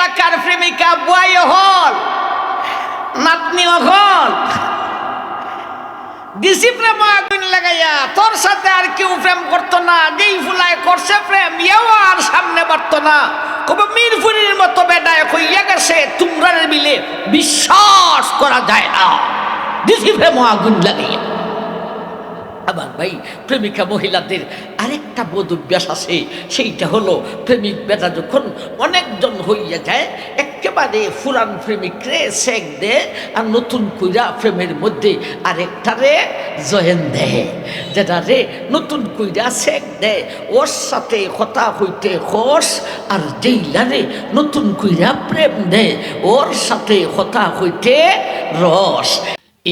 এলাকার প্রেমিকা বুয়াই হল নাতনি হল দিছি প্রেম আগুন লাগাইয়া তোর সাথে আর কেউ প্রেম করতো না, যেই ফুলায় করছে প্রেম ইয়াও আর সামনে বাড়তো না। কবে মিরপুরের মতো বেডায় কইয়া গেছে তোমরা মিলে বিশ্বাস করা যায় না, দিছি প্রেম আগুন লাগাইয়া। আবার ভাই প্রেমিকা মহিলাদের আরেকটা বোধ অভ্যাস আছে, সেইটা হলো প্রেমিক বেটা যখন অনেকজন হইয়া যায় একেবারে পুরান প্রেমিকরে সেক দেয় আর নতুন কইরা প্রেমের মধ্যে আরেকটারে জয়েন দেয়, যেটা রে নতুন কইরা সেক দেয় ওর সাথে কথা হইতে খোস, আর যেইলারে নতুন কইরা প্রেম দেয় ওর সাথে কথা হইতে রস।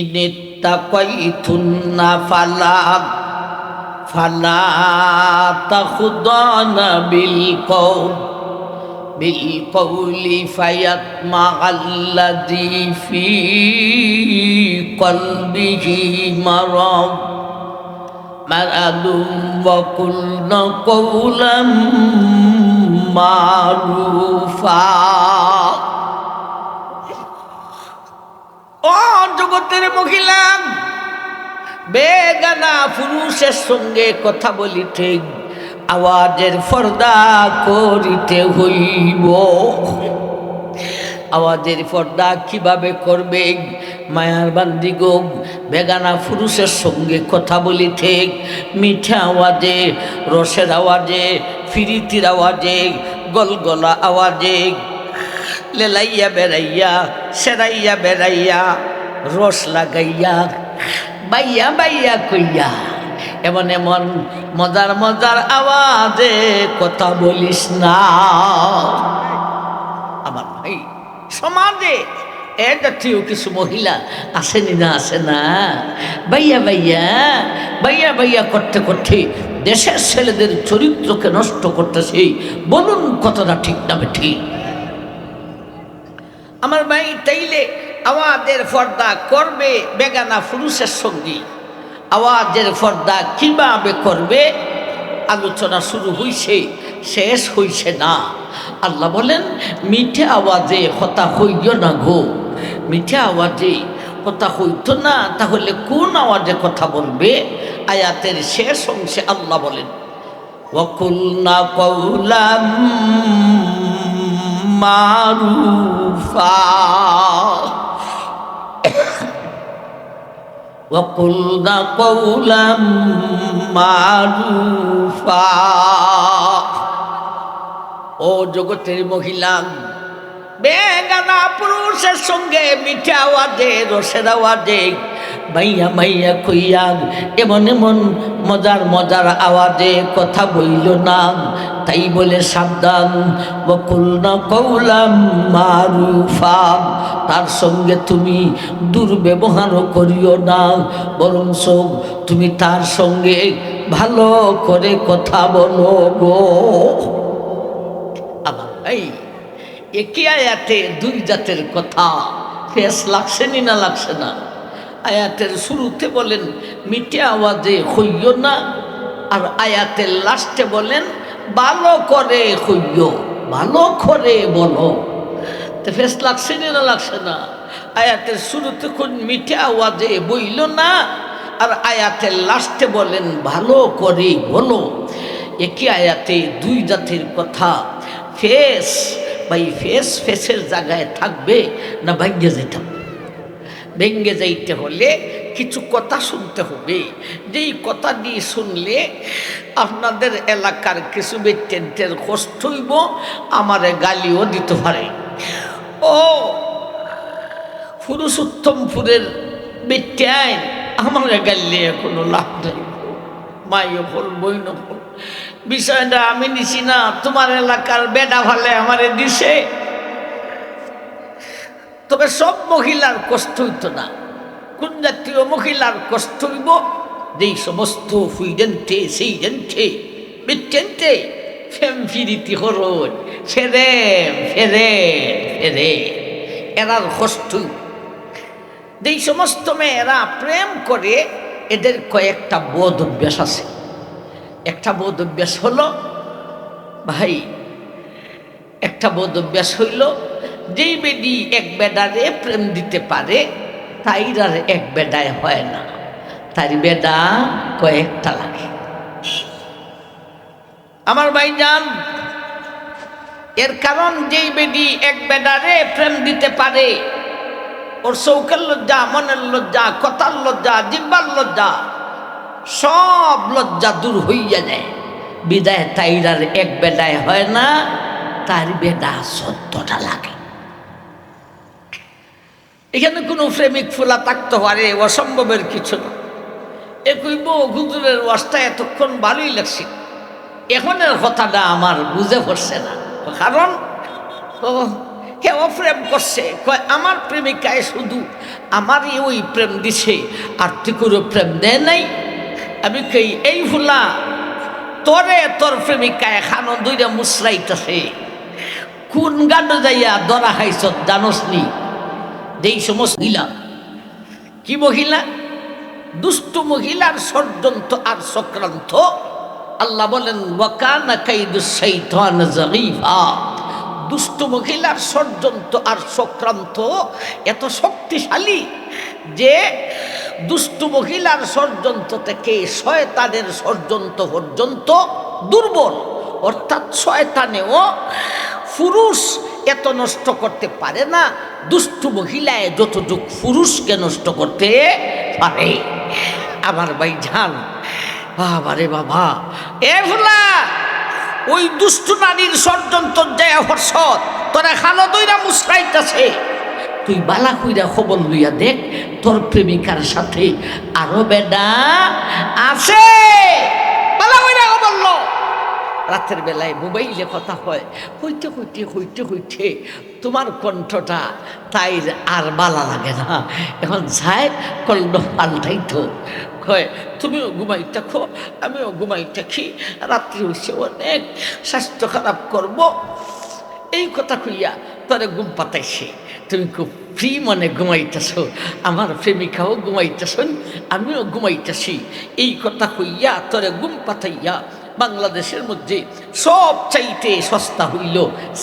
ইনিত্তাকাইতুন্না ফালা তাখুদানা বিলকৌলি ফায়াতমাআল্লাযী ফী কলবিহি মারাদুন ওয়া কুলনা কওলাম মারুফা। ও জগতের মহিলা, বেগানা পুরুষের সঙ্গে কথা বলিতে আওয়াজের পর্দা করিতে হইব। আওয়াজের পর্দা কিভাবে করবে? মায়ার বান্দি গো, বেগানা পুরুষের সঙ্গে কথা বলিতে মিঠা আওয়াজে, রসের আওয়াজে, ফিরিতির আওয়াজে, গলগলা আওয়াজে, লেলাইয়া বেড়াইয়া সেরাইয়া বেড়াইয়া রস লাগাইয়া বাইয়া বাইয়া কইয়া এমন এমন মজার মজার আওয়াজে কথা বলিস না। আমার ভাই সমাজে এ জাতীয় কিছু মহিলা আসেনি না, আসে না? বাইয়া বাইয়া বাইয়া বাইয়া করতে করতে দেশের ছেলেদের চরিত্রকে নষ্ট করতেছে। বলুন কতটা ঠিক না ঠিক? আমার ভাই তাইলে আওয়াজের পর্দা করবে বেগানা পুরুষের সঙ্গে, আওয়াজের পর্দা কিভাবে করবে আলোচনা শুরু হইছে, শেষ হইছে না। আল্লাহ বলেন মিঠে আওয়াজে কথা হইও না গো। মিঠে আওয়াজে কথা হইতো না, তাহলে কোন আওয়াজে কথা বলবে? আয়াতের শেষ অংশে আল্লাহ বলেন ওয়াকুলনা কওলাম মারুফা ওয়াকুলনা কওলাম মারুফা। ও জগতের মহিলা, বেগানা পুরুষের সঙ্গে মিঠা আওয়াজে, রসের আওয়াজে, মাইয়া মাইয়া কইয়া এমন এমন মজার মজার আওয়াজে কথা বইল না। তাই বলে সাবধান, বকুলনা কওলাম মারুফা, তার সঙ্গে তুমি দুর্ব্যবহার করিও না, বরঞ্চ তুমি তার সঙ্গে ভালো করে কথা বলো গো। আমার ভাই একই আয়াতে দুই জাতের কথা ফেস লাগছে নি না লাগছে না? আয়াতের শুরুতে বলেন মিঠে আওয়াজে হইও না, আর আয়াতের লাস্টে বলেন ভালো করে হইও, ভালো করে বলো। তো ফেস লাগছে নি না লাগছে না? আয়াতের শুরুতে কোন মিঠে আওয়াজে বইল না, আর আয়াতের লাস্টে বলেন ভালো করে বলো। একই আয়াতে দুই জাতের কথা। ফেস ভাই ফেসের জায়গায় থাকবে না ভাগ্যে যেতে হবে? ভেঙ্গে যাইতে হলে কিছু কথা শুনতে হবে, যেই কথা দিয়ে শুনলে আপনাদের এলাকার কিছু ব্যক্তির কষ্ট হইব, আমারে গালিও দিতে পারে। ও পুরুষোত্তমপুরের ব্যক্তি আইন আমারে গালিয়ে কোনো লাভ নেই। মাইও হল বইন হল, বিষয়টা আমি নিছি না, তোমার এলাকার বেডা ভালে আমারে দিছে। তবে সব মহিলার কষ্ট হইত না। কোন জাতীয় মহিলার কষ্ট হইব? যেই সমস্ত ফুইডেন্টে সেই জেন্টে বিটেন্টে ফেম ফিরিতি হরণ ফেরে ফেরে ফেরে এরার কষ্ট। যেই সমস্ত মেয়েরা প্রেম করে এদের কয়েকটা বোধ অভ্যাস আছে। একটা বোধ অভ্যাস হলো ভাই একটা বদ অভ্যাস হইল, যেই বেডি এক বেডারে প্রেম দিতে পারে তাইর আর এক বেডায় হয় না, তার বেডা কয়েকটা লাগে। আমার ভাইজান, এর কারণ যেই বেডি এক বেডারে প্রেম দিতে পারে, ওর চৌকের লজ্জা, মনের লজ্জা, কথার লজ্জা, জিহ্বার লজ্জা, সব লজ্জা দূর হইয়া যায়। বিদায় তাইর আর এক বেডায় হয় না, তার বেডা 14টা লাগে। এখানে কোনো প্রেমিক ফুলা থাকতে পারে, অসম্ভবের কিছু না। এ কইব হুজুরের ওয়াজটা এতক্ষণ ভালোই লাগছে, এখনের কথাটা আমার বুঝে পড়ছে না। কারণ কেউ প্রেম করছে, কয় আমার প্রেমিকায় শুধু আমারই ওই প্রেম দিছে, আর তুই কোনো প্রেম দেয় নাই। আমি কই এই ফুলা, তোরে তোর প্রেমিকায় খানো দুইটা মুসরাইতেছে, কোন গাডো যাইয়া ধরা খাইছ জানোস নি? যেই সমস্ত মহিলা, কি মহিলা? দুষ্ট মহিলার ষড়যন্ত্র আর চক্রান্ত। আল্লাহ বলেন ওয়াকানা কাইদুশ শাইতান যাগীফা। দুষ্ট মহিলার ষড়যন্ত্র আর চক্রান্ত এত শক্তিশালী যে দুষ্ট মহিলার ষড়যন্ত্র থেকে শয়তানের ষড়যন্ত্র পর্যন্ত দুর্বল। অর্থাৎ শয়তানেও পুরুষ এত নষ্ট করতে পারে না, দুষ্ট মহিলায় যতটুক পুরুষকে নষ্ট করতে পারে। আমার ভাইজান, বাবা রে বাবা, এ ভোলা, ওই দুষ্ট নারীর ষড়যন্ত্র যায় হর্ষদ তোরা খালো দইরা মুসরাইতেছে। তুই বালা কইরা খবর লইয়া দেখ, তোর প্রেমিকার সাথে আরো বেডা আছে। বালা কইরা খবর লো। রাতের বেলায় মোবাইলে কথা হয়, হইতে হইতে হইতে হইতে তোমার কণ্ঠটা তাই আর বালা লাগে না। এখন যায় কণ্ঠ পাল্টাইতো, কয় তুমিও ঘুমাই থাকো, আমিও ঘুমাই থাকি, রাত্রি হচ্ছে অনেক, স্বাস্থ্য খারাপ করব। এই কথা কইয়া তোরে ঘুম পাতাইছে। তুমি খুব ফ্রি মনে ঘুমাইতেছ, আমার প্রেমিকাও ঘুমাইতেছেন, আমিও ঘুমাইতেছি। এই কথা কইয়া তোরে ঘুম পাতাইয়া বাংলাদেশের মধ্যে সবচাইতে সস্তা হইল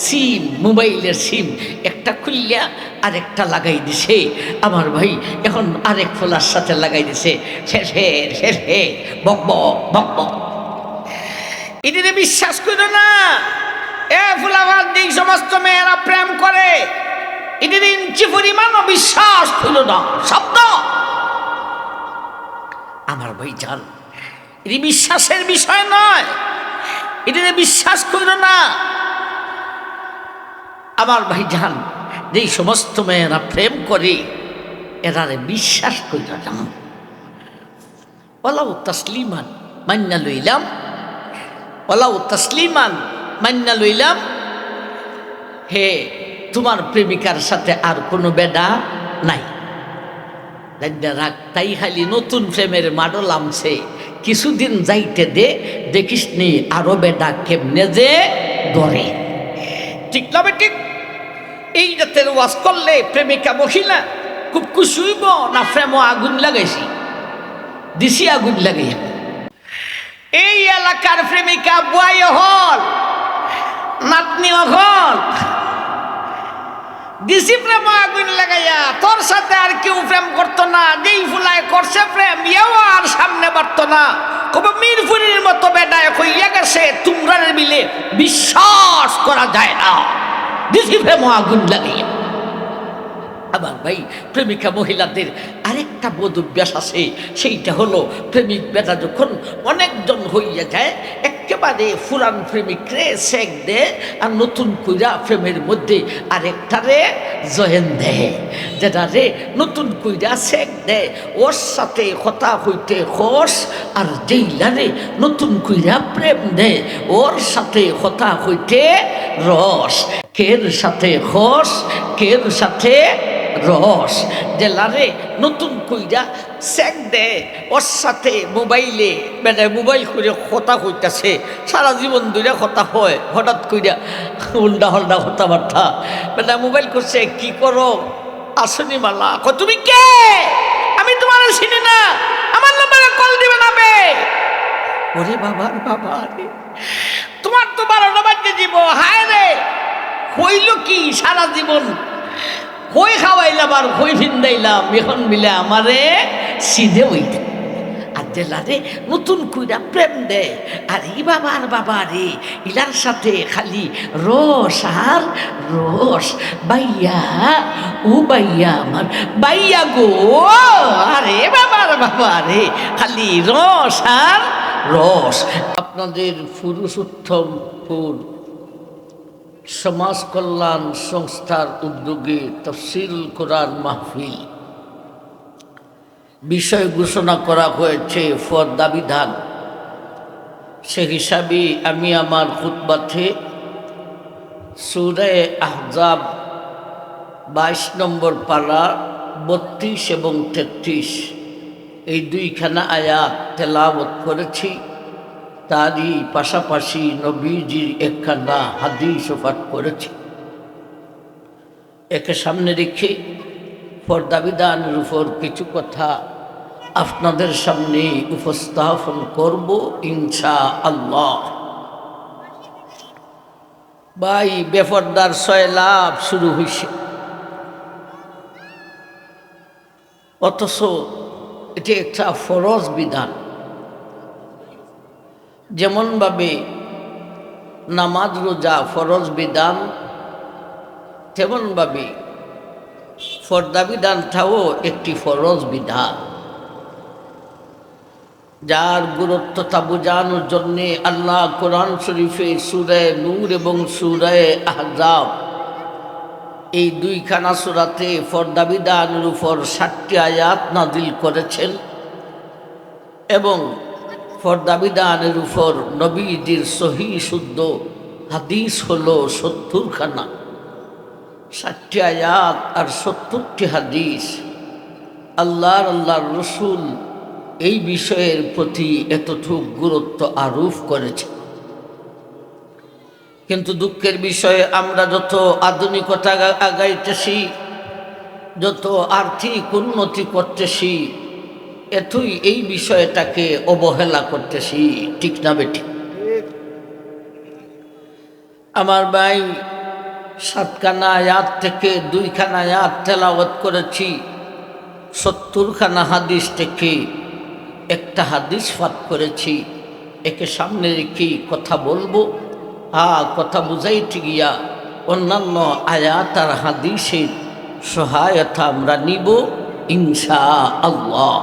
সিম, মোবাইলের সিম। একটা খুললিয়া আরেকটা লাগাই দিছে আমার ভাই, এখন আরেক ফোলার সাথে লাগাই দিছে। শেষে বক বক বক। এটিতে বিশ্বাস করো না। এ ফুলাবার যেই সমস্ত মেয়েরা প্রেম করে, এটির ইঞ্চি পরিমাণও বিশ্বাস করো না। শব্দ আমার ভাই জান, এটি বিশ্বাসের বিষয় নয়, এটিতে বিশ্বাস করো না। আমার ভাই জান, যেই সমস্ত মেয়েরা প্রেম করে এরারে বিশ্বাস করো না। ওলাউ তাসলিমান মান্না লইলাম, ওলাউ তাসলিমান মান্না লইলাম। হে তোমার প্রেমিকার সাথে আর কোনো বেডা নাই, রাগ তাই খালি নতুন প্রেমের মাডল আমছে, কিছুদিন যাইতে দে, দেখিস নি আরো বেডা কেমনে যে ধরে। ঠিক না ঠিক? এই রাতের ওয়াজ করলে প্রেমিকা মহিলা খুব খুশি হইব না? প্রেমও আগুন লাগাইছি, দিছি আগুন লাগাইয়া। এই এলাকার প্রেমিকা বুয়াই হল, নাতনিও হল, দিছি প্রেম আগুন লাগাইয়া। তোর সাথে আর কেউ প্রেম করতো না, যেই ফুলায় করছে প্রেম ইয়েও আর সামনে বাড়তো না। কবে মিরপুরের মতো বেডায় কইয়া গেছে, তোমরা মিলে বিশ্বাস করা যায় না, দিছি প্রেম আগুন লাগাইয়া। আবার ভাই, প্রেমিকা মহিলাদের আরেকটা বোধ অভ্যাস আছে, সেইটা হলো প্রেমিক বেটা যখন অনেকজন হইয়া যায়, একেবারে পুরান প্রেমিকরে সেক দেয় আর নতুন কইরা প্রেমের মধ্যে আরেকটারে জয়েন দেয়, যেটা রে নতুন কইরা সেক দেয়। ওর সাথে কথা হইতে খোস, আর যেইলারে নতুন কইরা প্রেম দেয় ওর সাথে কথা হইতে রস। কের সাথে খোস, কের সাথে রস। জেলারে নতুন কইরা চেক দে, ওর সাথে মোবাইলে মানে মোবাইল করে কথা কইতাছে, সারা জীবন ধরে কথা হয়, হঠাৎ কইরা উল্টা হল্টা কথাবার্তা মানে মোবাইল করছে। কি করো? আসনি মালা। তুমি কে? আমি তোমার চিনি না, আমার নাম্বারে কল দিবে না বে। ওরে বাবা বাবা রে, তোমার তো 12টা বাজে দিব। হায় রে, কইল কি সারা জীবন কই খাওয়াইলাম আর কই ভিন্দাইলাম, এখন মিলে আমারে সিধে হইতে আর জেলারে নতুন কইরা প্রেম দেয়। আর ই বাবার বাবা রে, ইলার সাথে খালি রস আর রস। বাইয়া ও বাইয়া আমার বাইয়া গো, আরে বাবার বাবা রে, খালি রস আর রস। আপনাদের পুরুষোত্তমপুর সমাজ কল্যাণ সংস্থার উদ্যোগে তাফসীরুল কোরআন মাহফিল বিষয় ঘোষণা করা হয়েছে ফরদা বিধান। সে হিসাবে আমি আমার খুতবাতে সূরা আহজাব 22 নম্বর পারা 32 এবং 33 এই দুইখানা আয়াত তেলাওয়াত করেছি। তারই পাশাপাশি নবীজির একখানা হাদিসও পাঠ করেছি। একে সামনে রেখে পর্দা বিধানের উপর কিছু কথা আপনাদের সামনে উপস্থাপন করব ইনশাআল্লাহ। ভাই, বেপর্দার সয়লাভ শুরু হয়েছে, অথচ এটি একটা ফরজ বিধান। যেমনভাবে নামাজ রোজা ফরজ বিধান, তেমনভাবে পর্দা বিধানটাও একটি ফরজ বিধান, যার গুরুত্বতা বোঝানোর জন্যে আল্লাহ কোরআন শরীফে সূরা নূর এবং সূরা আহজাব এই দুইখানা সূরাতে পর্দা বিধানের উপর 60টি আয়াত নাজিল করেছেন এবং পর্দা বিধানের উপর নবীজির সহিহ শুদ্ধ হাদিস হলো 70খানা। 60টি আয়াত আর 70টি হাদিস। আল্লাহর রসুল এই বিষয়ের প্রতি এতটুক গুরুত্ব আরোপ করেছে। কিন্তু দুঃখের বিষয়ে আমরা যত আধুনিকতা আগাইতেছি, যত আর্থিক উন্নতি করতেছি, এতই এই বিষয়টাকে অবহেলা করতেছি। ঠিক না বেটি? আমার ভাই, 7খানা আয়াত থেকে 2খানা আয়াত তেলাওয়াত করেছি, 70খানা হাদিস থেকে একটা হাদিস পাঠ করেছি। একে সামনে রেখে কথা বলবো। কথা বুঝাইতে গিয়া অন্যান্য আয়াত আর হাদিসের সহায়তা আমরা নিব ইনশাআল্লাহ।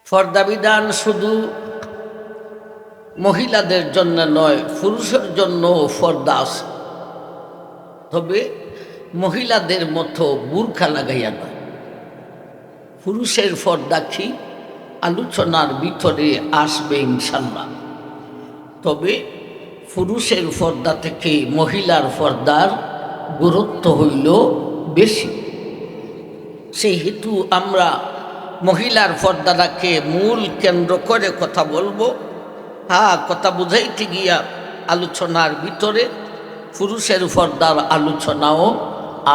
পর্দা বিধান শুধু মহিলাদের জন্য নয়, পুরুষের জন্য পর্দা আছে, তবে মহিলাদের মতো বুরখা লাগাইয়া নয়। পুরুষের পর্দা কি আলোচনার ভিতরে আসবে ইনশাল্লাহ। তবে পুরুষের পর্দা থেকে মহিলার পর্দার গুরুত্ব হইল বেশি। সেই হেতু আমরা মহিলার পর্দাটাকে মূল কেন্দ্র করে কথা বলবো। কথা বুঝাইতে গিয়া আলোচনার ভিতরে পুরুষের পর্দার আলোচনাও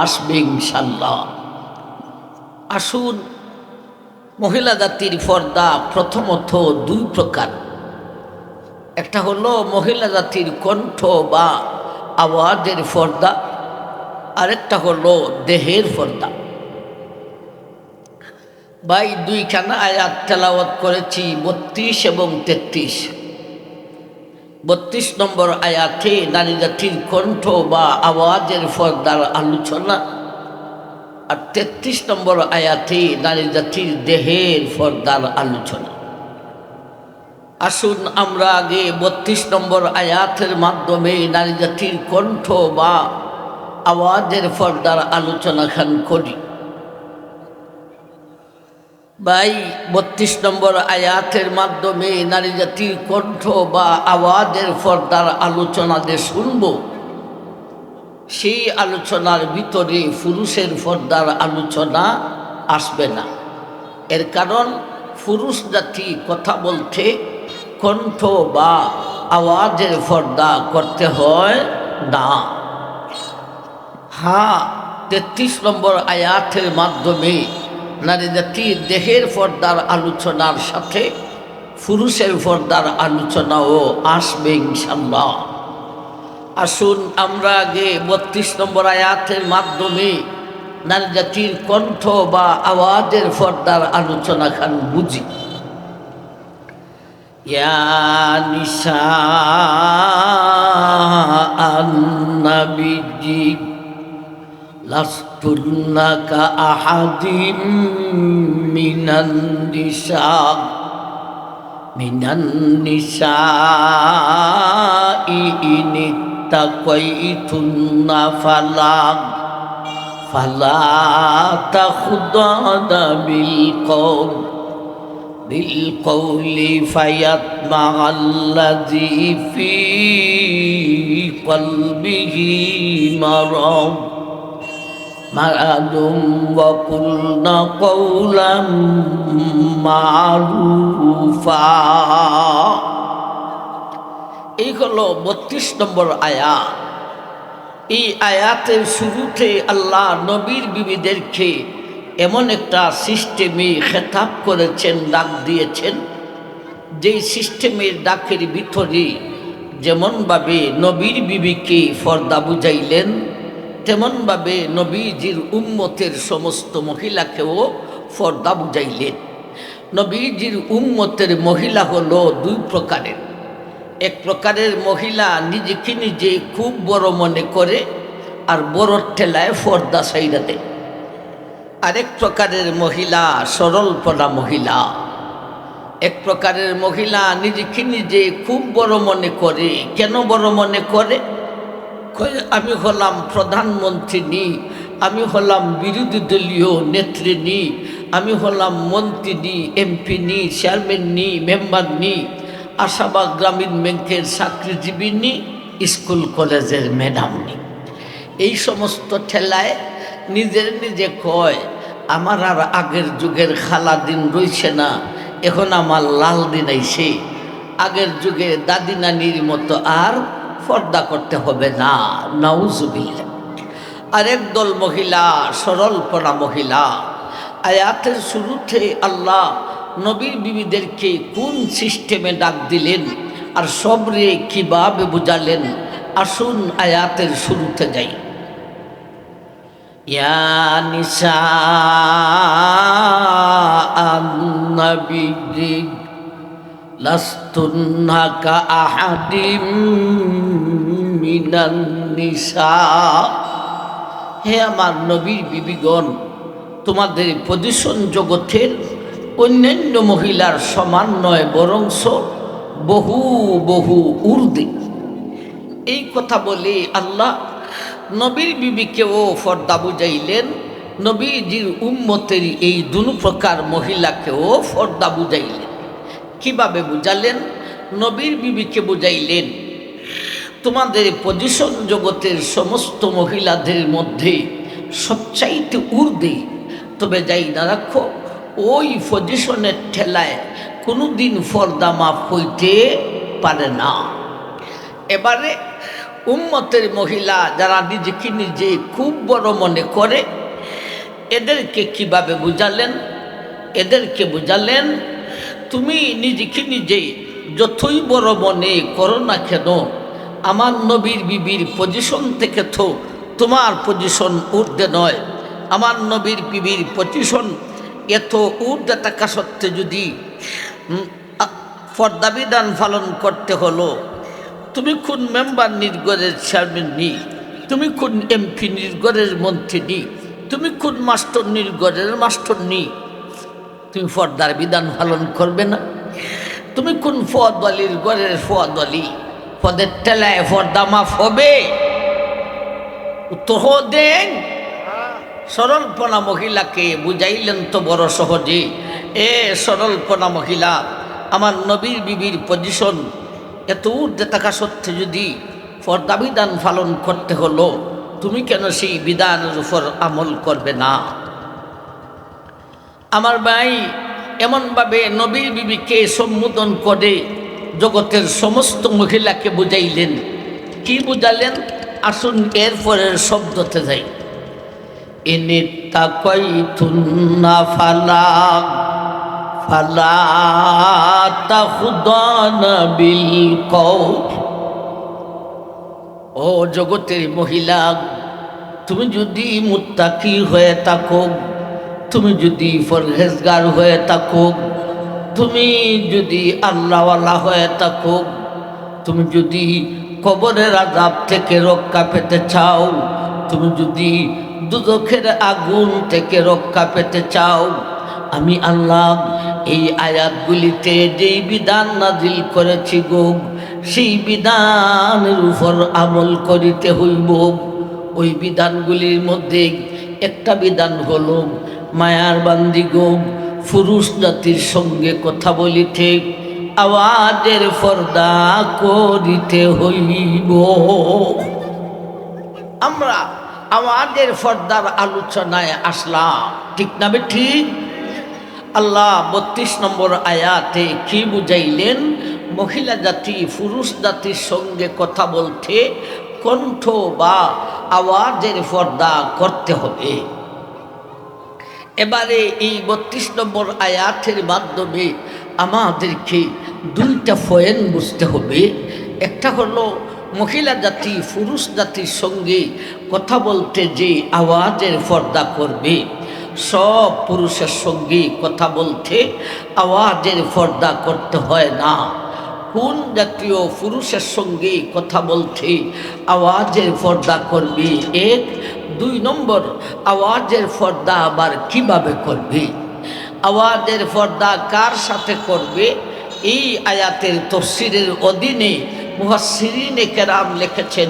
আসবে ইনশাল্লাহ। আসুন, মহিলা জাতির পর্দা প্রথমত 2 প্রকার। একটা হলো মহিলা জাতির কণ্ঠ বা আওয়াজের পর্দা, আরেকটা হলো দেহের পর্দা। ভাই, 2খানা আয়াত তেলাওয়াত করেছি, 32 এবং 33। 32 নম্বর আয়াতে নারী জাতির কণ্ঠ বা আওয়াজের পর্দার আলোচনা, আর 33 নম্বর আয়াতে নারী জাতির দেহের পর্দার আলোচনা। আসুন আমরা আগে 32 নম্বর আয়াতের মাধ্যমে নারী জাতির কণ্ঠ বা আওয়াজের পর্দার আলোচনা খান করি। ভাই, 32 নম্বর আয়াতের মাধ্যমে নারী জাতির কণ্ঠ বা আওয়াজের পর্দার আলোচনা যে শুনব, সেই আলোচনার ভিতরে পুরুষের পর্দার আলোচনা আসবে না। এর কারণ পুরুষ জাতি কথা বলতে কণ্ঠ বা আওয়াজের পর্দা করতে হয় না। হ্যাঁ, 33 নম্বর আয়াতের মাধ্যমে নারী জাতির দেহের পর্দার আলোচনার সাথে পুরুষের পর্দার আলোচনাও আসবে ইনশাআল্লাহ। আসুন আমরা আগে 32 নম্বর আয়াতের মাধ্যমে নারী জাতির কণ্ঠ বা আওয়াজের পর্দার আলোচনা খান বুঝি। ইয়া নিসা আন-নবী লাস্তুন্না কা আহাদিম মিনান নিসা ইনিত্তাকাইতুন্না ফালা তাখুদানা বিলকৌলি ফায়াতমাআল্লাযী ফী কলবিহি মারাদুম ওয়া কুলনা কওলাম মারুফা। এই হলো 32 নম্বর আয়াত। এই আয়াতের শুরুতে আল্লাহ নবীর বিবিদেরকে এমন একটা সিস্টেমে খেতাব করেছেন, ডাক দিয়েছেন, যেই সিস্টেমের ডাকের ভিতরে যেমনভাবে নবীর বিবিকে পর্দা বুঝাইলেন, তেমনভাবে নবীজির উম্মতের সমস্ত মহিলাকেও পর্দা বুঝাইলেন। নবীজির উম্মতের মহিলা হলো দুই প্রকারের। এক প্রকারের মহিলা নিজেকে নিজে খুব বড় মনে করে আর বড় ঠেলায় পর্দা ছাইড়া দেয়। আরেক প্রকারের মহিলা সরলপনা মহিলা। এক প্রকারের মহিলা নিজেকে নিজে খুব বড় মনে করে। কেন বড় মনে করে? আমি হলাম প্রধানমন্ত্রী, আমি হলাম বিরোধী দলীয় নেত্রী, আমি হলাম মন্ত্রী, এমপি, চেয়ারম্যান, মেম্বার, আশাবাদ গ্রামীণ ব্যাংকের চাকরিজীবী, স্কুল কলেজের ম্যাডাম। এই সমস্ত ঠেলায় নিজের নিজে কয় আমার আর আগের যুগের খালা দিন রইছে না, এখন আমার লাল দিন আইছে। আগের যুগে দাদি নানির মতো আর পর্দা করতে হবে না, নাউজুবিল্লাহ। আরেক দল মহিলা সরলপনা মহিলা। আয়াতের শুরুতে আল্লাহ নবীর বিবিদেরকে কোন সিস্টেমে ডাক দিলেন আর সবরে কিভাবে বুঝালেন, আসুন আয়াতের শুরুতে যাই। ইয়া নিসা আন-নবী লাস্তুন্না কা আহাদিম মিনান নিসা। হে আমার নবীর বিবিগণ, তোমাদের পজিশন জগতের অন্যান্য মহিলার সমান নয়, বরংস বহু বহু ঊর্ধ্বে। এই কথা বলে আল্লাহ নবীর বিবিকেও পর্দা বুঝাইলেন, নবীজির উম্মতের এই দুই প্রকার মহিলাকেও পর্দা বুঝাইলেন। কিভাবে বুঝালেন? নবীর বিবিকে বুঝাইলেন তোমাদের পজিশন জগতের সমস্ত মহিলাদের মধ্যে সবচাইতে ঊর্ধ্বে, তবে যাই না রাখো ওই পজিশনের ঠেলায় কোনোদিন পর্দা মাফ হইতে পারে না। এবারে উম্মতের মহিলা যারা নিজেকে নিজে খুব বড় মনে করে, এদেরকে কিভাবে বুঝালেন? এদেরকে বুঝালেন তুমি নিজেকে নিজে যতই বড় মনে করো না কেন, আমার নবীর বিবির পজিশন থেকে তো তোমার পজিশন ঊর্ধ্বে নয়। আমার নবীর বিবির পজিশন এত ঊর্ধ্বে থাকা সত্ত্বে যদি পর্দা বিধান পালন করতে হলো, তুমি কোন মেম্বার নির্গরের চেয়ারম্যান, তুমি কোন এমপি নির্গরের মন্ত্রী, তুমি কোন মাস্টার নির্গরের মাস্টার, তুমি পর্দার বিধান পালন করবে না? তুমি কোন ফওয়াদওয়ালির ঘরের ফওয়াদওয়ালি, পদের টেলায় পর্দা মাফ হবে? উত্তর দেন। সরলপনা মহিলাকে বুঝাইলেন তো বড় সহজে, এ সরলপনা মহিলা, আমার নবীর বিবির পজিশন এত ঊর্ধ্বে থাকা সত্ত্বে যদি পর্দা বিধান পালন করতে হলো, তুমি কেন সেই বিধানের উপর আমল করবে না? আমার ভাই এমনভাবে নবীর বিবিকে সম্বোধন করে জগতের সমস্ত মহিলাকে বুঝাইলেন। কি বুঝালেন? আসুন এরপরের শব্দতে যাই। ইনিত্তাকাইতুন্না ফালা ফালা তাখুদানা বিল কওল। ও জগতের মহিলা, তুমি যদি মুত্তাকি হয়ে থাকো, তুমি যদি পরহেজগার হয়ে থাকো, তুমি যদি আল্লাহওয়ালা হয়ে থাকো, তুমি যদি কবরের আযাব থেকে রক্ষা পেতে চাও, তুমি যদি দুজখের আগুন থেকে রক্ষা পেতে চাও, আমি আল্লাহ এই আয়াতগুলিতে যেই বিধান নাজিল করেছি গো, সেই বিধানের উপর আমল করিতে হইব। ওই বিধানগুলির মধ্যে একটা বিধান হলো, মায়ার বান্দি গো, পুরুষ জাতির সঙ্গে কথা বলিতে আওয়াজের পর্দা করিতে হইব। আমরা আওয়াজের পর্দার আলোচনায় আসলাম, ঠিক না বে ঠিক? আল্লাহ 32 নম্বর আয়াতে কি বুঝাইলেন? মহিলা জাতি পুরুষ জাতির সঙ্গে কথা বলতে কণ্ঠ বা আওয়াজের পর্দা করতে হবে। এবারে এই 32 নম্বর আয়াতের মাধ্যমে আমাদেরকে দুইটা পয়েন্ট বুঝতে হবে। একটা হলো মহিলা জাতি পুরুষ জাতির সঙ্গে কথা বলতে যে আওয়াজের পর্দা করবে, সব পুরুষের সঙ্গে কথা বলতে আওয়াজের পর্দা করতে হয় না। কোন জাতীয় পুরুষের সঙ্গে কথা বলতে আওয়াজের পর্দা করবে? এক। 2 নম্বর, আওয়াজের পর্দা আবার কিভাবে করবে? আওয়াজের পর্দা কার সাথে করবে? এই আয়াতের তফসিরের অধীনে মুফাসসিরিনে কেরাম লিখেছেন,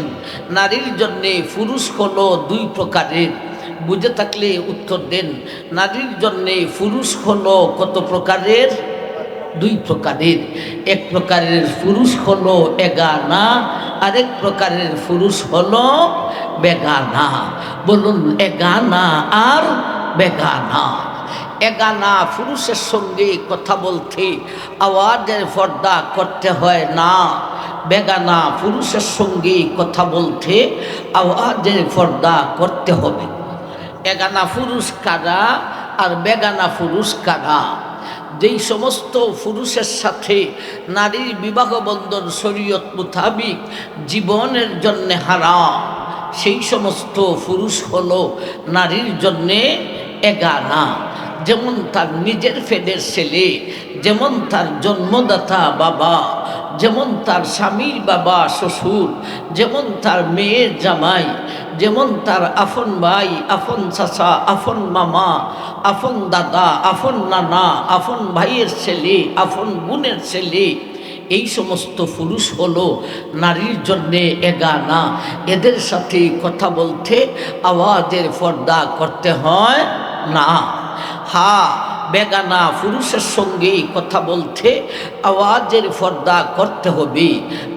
নারীর জন্যে পুরুষ হলো 2 প্রকারের। বুঝে থাকলে উত্তর দেন। নারীর জন্যে পুরুষ হলো কত প্রকারের? 2 প্রকারের। এক প্রকারের পুরুষ হলো এগানা, আরেক প্রকারের পুরুষ হলো বেগানা। বলুন, এগানা আর বেগানা। এগানা পুরুষের সঙ্গে কথা বলতে আওয়াজের পর্দা করতে হয় না। বেগানা পুরুষের সঙ্গে কথা বলতে আওয়াজের পর্দা করতে হবে। এগানা পুরুষ কারা আর বেগানা পুরুষ কারা? যেই সমস্ত পুরুষের সাথে নারীর বিবাহ বন্ধন শরীয়ত মোতাবিক জীবনের জন্যে হারাম, সেই সমস্ত পুরুষ হলো নারীর জন্যে এগানা। যেমন তার নিজের ফেদের ছেলে, যেমন তার জন্মদাতা বাবা, যেমন তার স্বামীর বাবা শ্বশুর, যেমন তার মেয়ের জামাই, যেমন তার আপন ভাই, আপন চাচা, আপন মামা, আপন দাদা, আপন নানা, আপন ভাইয়ের ছেলে, আপন বোনের ছেলে, এই সমস্ত পুরুষ হলো নারীর জন্যে এগানা। এদের সাথে কথা বলতে আওয়াজের পর্দা করতে হয় না। হ্যাঁ, বেগানা পুরুষের সঙ্গে কথা বলতে আওয়াজের পর্দা করতে হবে।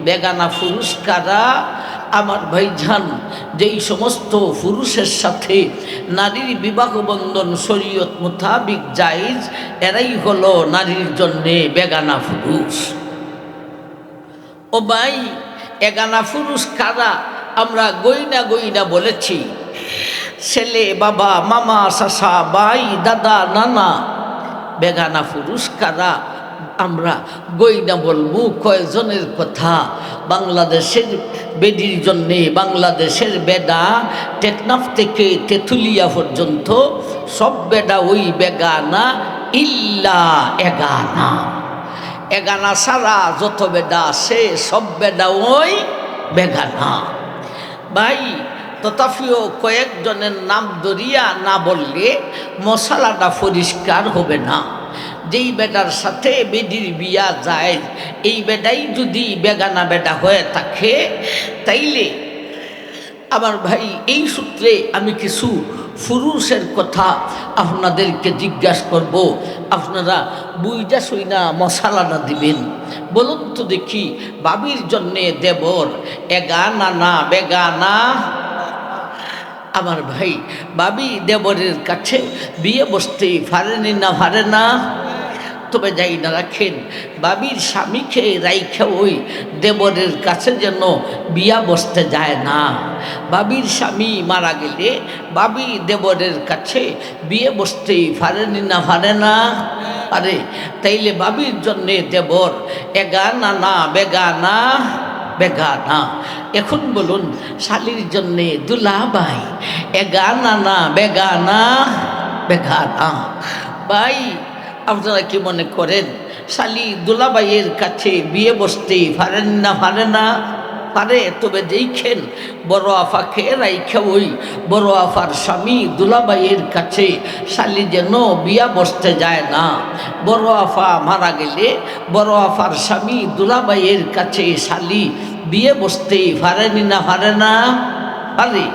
বেগানা পুরুষ কারা? আমার ভাইজান, যেই সমস্ত পুরুষের সাথে নারীর বিবাহ বন্ধন শরীয়ত মোতাবিক জায়েজ, এরাই হলো নারীর জন্যে বেগানা পুরুষ। ও ভাই, এগানা পুরুষ কারা? আমরা গইনা গইনা বলেছি, ছেলে, বাবা, মামা, চাচা, ভাই, দাদা, নানা। বেগানা পুরুষ কারা? আমরা গইনা বলবো কয়জনের কথা। বাংলাদেশের বেডির জন্যে, বাংলাদেশের বেডা টেকনাফ থেকে তেঁতুলিয়া পর্যন্ত সব বেডা ওই বেগানা, ইল্লা এগানা। এগানা ছাড়া যত বেডা আছে সব বেডা ওই বেগানা। ভাই, তথাপিও কয়েকজনের নাম ধরিয়া না বললে মশালাটা পরিষ্কার হবে না। যেই বেটার সাথে বেডির বিয়া যায়, এই বেটাই যদি বেগানা বেটা হয়ে থাকে, তাইলে আমার ভাই এই সূত্রে আমি কিছু পুরুষের কথা আপনাদেরকে জিজ্ঞাসা করব। আপনারা বুইটা সইনা মশালাটা দিবেন। বলুন তো দেখি, বাবির জন্যে দেবর এগানা না বেগানা? আমার ভাই, বাবি দেবরের কাছে বিয়ে বসতে পারেনি না পারে না? তবে যাই না রাখেন বাবির স্বামীকে রাইখে ওই দেবরের কাছে যেন বিয়া বসতে যায় না। বাবির স্বামী মারা গেলে বাবি দেবরের কাছে বিয়ে বসতেই পারেনি না পারে না পারে। তাইলে বাবির জন্যে দেবর এগানা না বেগানা বেগানা। এখন বলুন শালির জন্যে দুলাভাই এগানা না বেগানা বেগানা। ভাই আপনারা কি মনে করেন শালি দুলাভাইয়ের কাছে বিয়ে বসতেই পারেন না পারে না পারে? তবে দেখেন বড় আফাকে রাইখে ওই বড় আফার স্বামী দুলাভাইয়ের কাছে শালি যেন বিয়া বসতে যায় না। বড় আফা মারা গেলে বড় আফার স্বামী দুলাভাইয়ের কাছে শালি বিয়ে বসতেই পারেনি না পারে না পারে।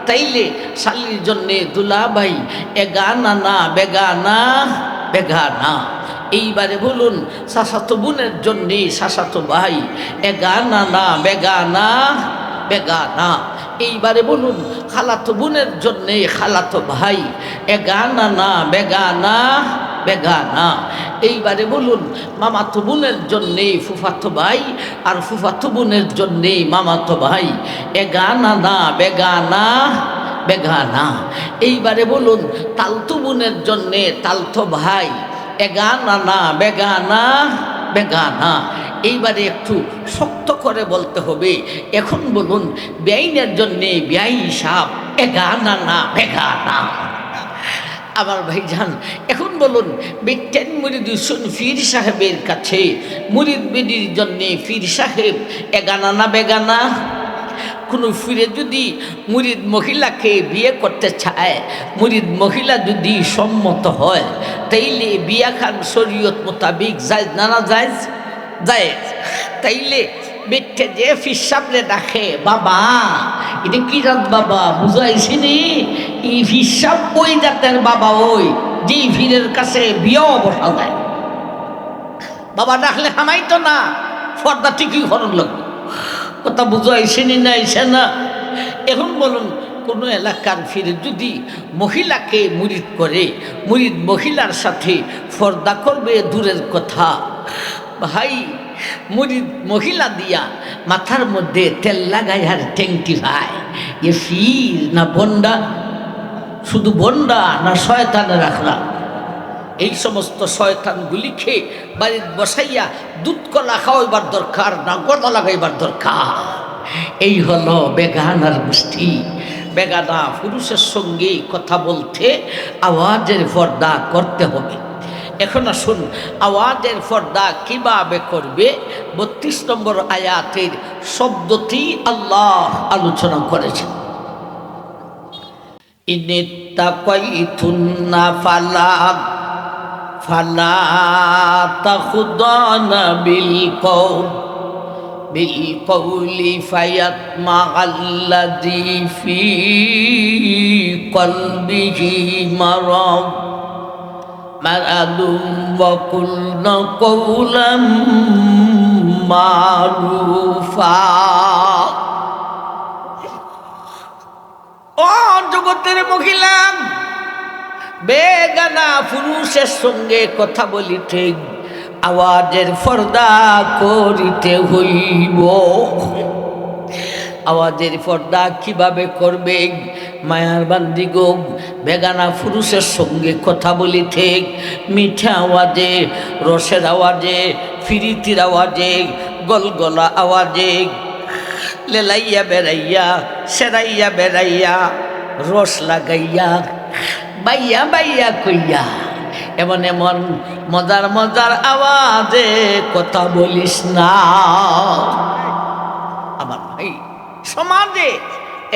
তাইলে শালির জন্যে দুলাভাই এগানা না বেগানা বেগানা। এইবারে বলুন চাচাতো বোনের জন্যে চাচাতো ভাই এগানা না বেগানা বেগানা। এইবারে বলুন খালাতো বোনের জন্যে খালাতো ভাই এগানা না বেগানা বেগানা। এইবারে বলুন মামাতো বোনের জন্যে ফুফাতো ভাই আর ফুফাতো বোনের জন্যে মামাতো ভাই এগানা না বেগানা বেগানা। এইবারে বলুন তালতো বোনের জন্যে তালতো ভাই এগানা না বেগানা বেগানা। এইবারে একটু শক্ত করে বলতে হবে। এখন বলুন বেআইনের জন্যে বেআই সাপ এগানা না বেগানা। আমার ভাইজান এখন বলুন বিজ্ঞান মুরিদ হুসেন পীর সাহেবের কাছে মুরিদ বেদির জন্যে পীর সাহেব এগানা না বেগানা। কোনো ফিরে যদি মুরিদ মহিলাকে বিয়ে করতে চায়, মুরিদ মহিলা যদি সম্মত হয়, তাইলে বিয়া খান শরীয়ত মোতাবিক যায় না না যায় যায়। তাইলে বেটে যে ফিসাবরে ডাকে বাবা এটা কি রাত বাবা বুঝাইছি নি এই ফিসাব ওই জাতের বাবা ওই যে ফিরের কাছে বিয়েও বসা যায়। বাবা ডাকলে হামাইতো না ফর্দা ঠিকই খরচ লাগবে। কথা বুঝাইছেনি না আইসে না? এখন বলুন কোনো এলাকার ফিরে যদি মহিলাকে মুরিদ করে, মুরিদ মহিলার সাথে ফর্দা করবে দূরের কথা, ভাই মুরিদ মহিলা দিয়া মাথার মধ্যে তেল লাগায় আর ট্যাঙ্কি ভাই এ ফির না বন্ডা, শুধু বন্ডা না শয়তানের রাখলা। এই সমস্ত শয়তানগুলিকে বাড়ির বসাইয়া দুধ কলা খাওয়াইবার দরকার না গদা লাগাইবার দরকার। এই হলো বেগানার গোষ্ঠী। বেগানা পুরুষের সঙ্গে কথা বলতে আওয়াজের পর্দা করতে হবে। এখন আসুন আওয়াজের পর্দা কিভাবে করবে ৩২ নম্বর আয়াতের শব্দটি আল্লাহ আলোচনা করেছেন। ইনিত্তাকাইতুন্না ফালা তাখুদানা বিলকৌলি ফায়াতমাআল্লাযী ফী কলবিহি মারাদুন ওয়া কুলনা কওলাম মারুফা। ও জগতের মহিলা, বেগানা পুরুষের সঙ্গে কথা বলিতে আওয়াজের পর্দা করিতে হইব। আওয়াজের পর্দা কিভাবে করবে? মায়ার বান্দি গো, বেগানা পুরুষের সঙ্গে কথা বলিতে মিঠা আওয়াজে, রসের আওয়াজে, ফিরিতির আওয়াজে, গলগলা আওয়াজে, লেলাইয়া বেড়াইয়া সেরাইয়া বেড়াইয়া রস লাগাইয়া বাইয়া বাইয়া কইয়া এমন এমন মজার মজার আওয়াজে কথা বলিস না। আমার ভাই সমাজে